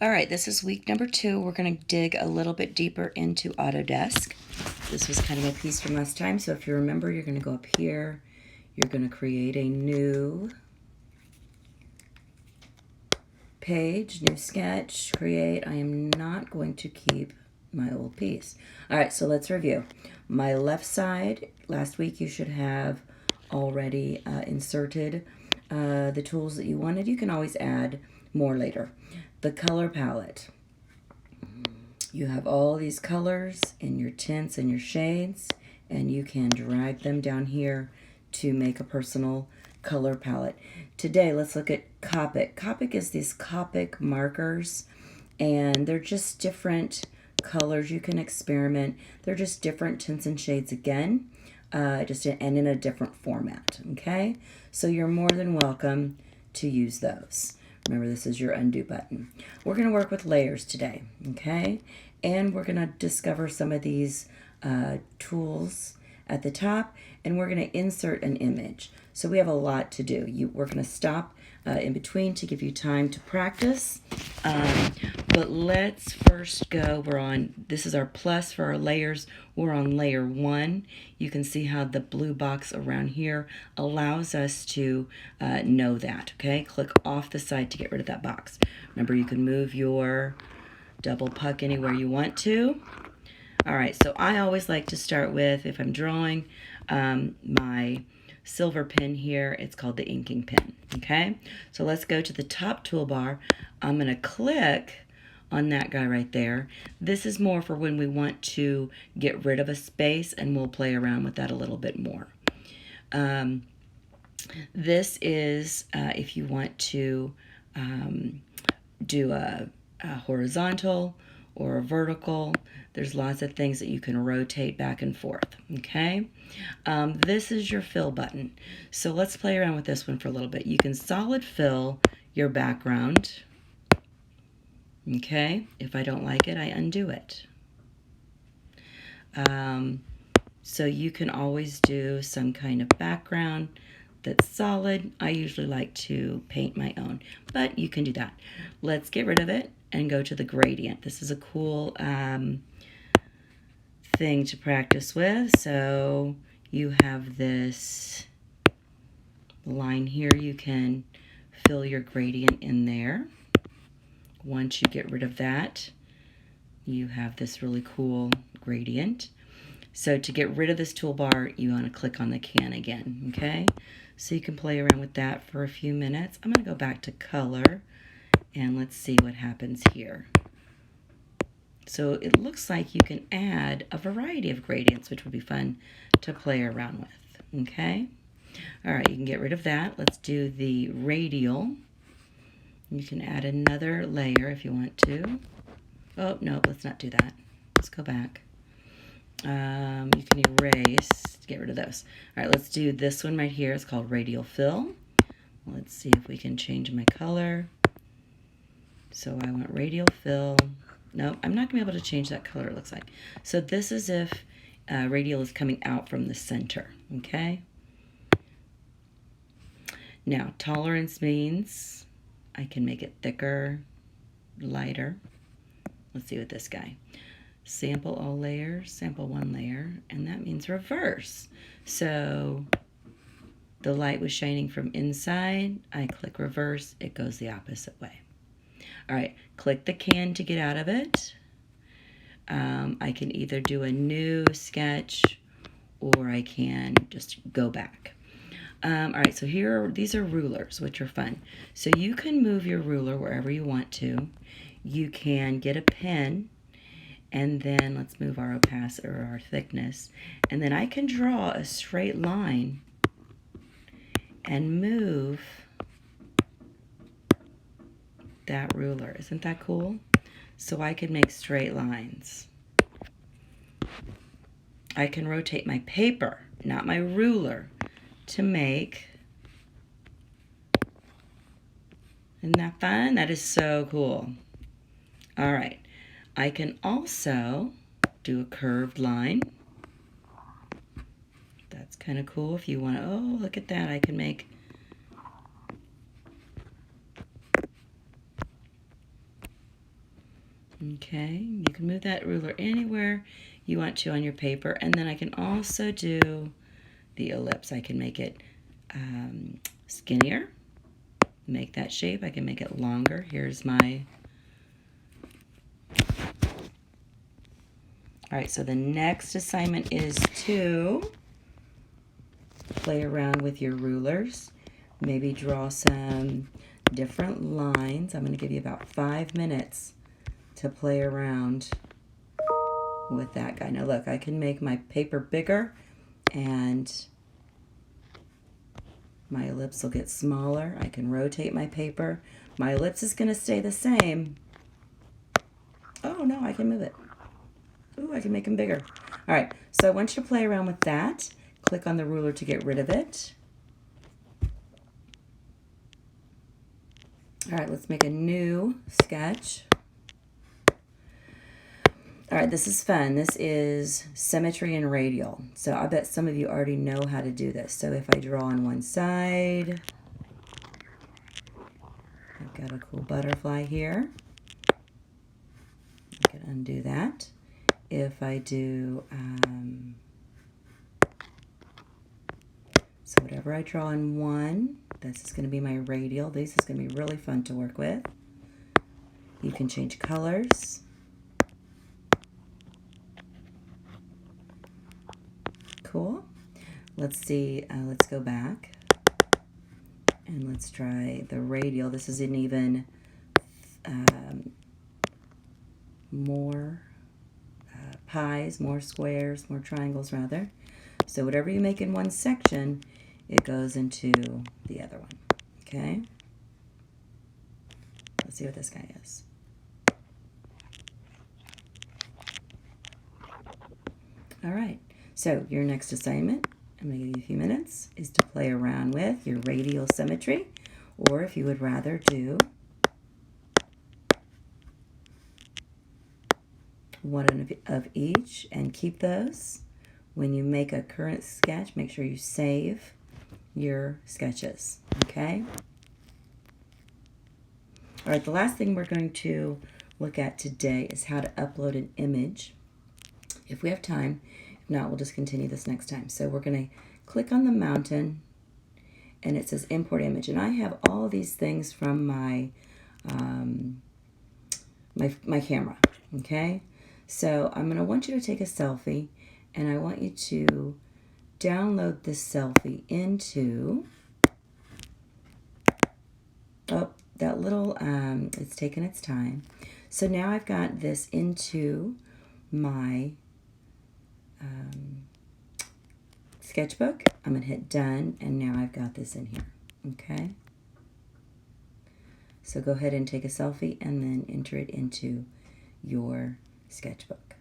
All right, this is week number 2. We're going to dig a little bit deeper into Autodesk. This was kind of a piece from last time, so if you remember, you're going to go up here. You're going to create a new page, new sketch, create. I am not going to keep my old piece. All right, so let's review. My left side, last week you should have already inserted the tools that you wanted. You can always add more later. The color palette. You have all these colors and your tints and your shades, and you can drag them down here to make a personal color palette. Today, let's look at Copic. Copic is these Copic markers, and they're just different colors. You can experiment. They're just different tints and shades again, and in a different format, okay? So you're more than welcome to use those. Remember, this is your undo button. We're going to work with layers today, okay? And we're going to discover some of these tools at the top, and we're going to insert an image. So we have a lot to do. We're going to stop in between to give you time to practice. But let's first go, this is our plus for our layers. We're on layer 1. You can see how the blue box around here allows us to know that, okay? Click off the side to get rid of that box. Remember, you can move your double puck anywhere you want to. All right, so I always like to start with, if I'm drawing, my silver pen here. It's called the inking pen, okay? So let's go to the top toolbar. I'm going to click on that guy right there. This is more for when we want to get rid of a space, and we'll play around with that a little bit more. This is if you want to do a horizontal or a vertical. There's lots of things that you can rotate back and forth, okay? This is your fill button. So let's play around with this one for a little bit. You can solid fill your background, okay? If I don't like it, I undo it. So you can always do some kind of background that's solid. I usually like to paint my own, but you can do that. Let's get rid of it and go to the gradient. This is a cool thing to practice with. So you have this line here. You can fill your gradient in there. Once you get rid of that, you have this really cool gradient. So to get rid of this toolbar, you want to click on the can again, okay? So you can play around with that for a few minutes. I'm going to go back to color, and let's see what happens here. So it looks like you can add a variety of gradients, which would be fun to play around with, okay? All right, you can get rid of that. Let's do the radial. You can add another layer if you want to. Oh, no, let's not do that. Let's go back. You can erase to get rid of those. All right, let's do this one right here. It's called radial fill. Let's see if we can change my color. So I want radial fill. No, I'm not going to be able to change that color, it looks like. So this is if radial is coming out from the center, okay? Now, tolerance means I can make it thicker, lighter. Let's see with this guy. Sample all layers, sample one layer, and that means reverse. So the light was shining from inside. I click reverse, it goes the opposite way. All right, click the can to get out of it. I can either do a new sketch or I can just go back. All right, so these are rulers, which are fun. So you can move your ruler wherever you want to. You can get a pen, and then let's move our opacity or our thickness. And then I can draw a straight line and move that ruler. Isn't that cool? So I can make straight lines. I can rotate my paper, not my ruler, to make. Isn't that fun? That is so cool. All right. I can also do a curved line. That's kind of cool if you want to, oh, look at that. I can make Okay, you can move that ruler anywhere you want to on your paper. And then I can also do the ellipse. I can make it skinnier, make that shape. I can make it longer. Here's my... All right, so the next assignment is to play around with your rulers. Maybe draw some different lines. I'm going to give you about 5 minutes to play around with that guy. Now look, I can make my paper bigger and my ellipse will get smaller. I can rotate my paper. My ellipse is going to stay the same. Oh no, I can move it. Ooh, I can make them bigger. All right, so I want you to play around with that. Click on the ruler to get rid of it. All right, let's make a new sketch. All right, this is fun. This is symmetry and radial. So I bet some of you already know how to do this. So if I draw on one side, I've got a cool butterfly here. I can undo that. If I do, so whatever I draw on one, this is going to be my radial. This is going to be really fun to work with. You can change colors. Cool. Let's see, let's go back and let's try the radial. This is an even more pies, more squares, more triangles rather. So whatever you make in one section, it goes into the other one. Okay? Let's see what this guy is. All right. So your next assignment, I'm going to give you a few minutes, is to play around with your radial symmetry, or if you would rather do one of each and keep those. When you make a current sketch, make sure you save your sketches, okay? All right, the last thing we're going to look at today is how to upload an image. If we have time, if not, we'll just continue this next time. So we're going to click on the mountain, and it says import image. And I have all these things from my my camera, okay? So I'm going to want you to take a selfie, and I want you to download this selfie into, oh, that little, it's taken its time. So now I've got this into my sketchbook. I'm going to hit done, and now I've got this in here, okay? So go ahead and take a selfie and then enter it into your sketchbook.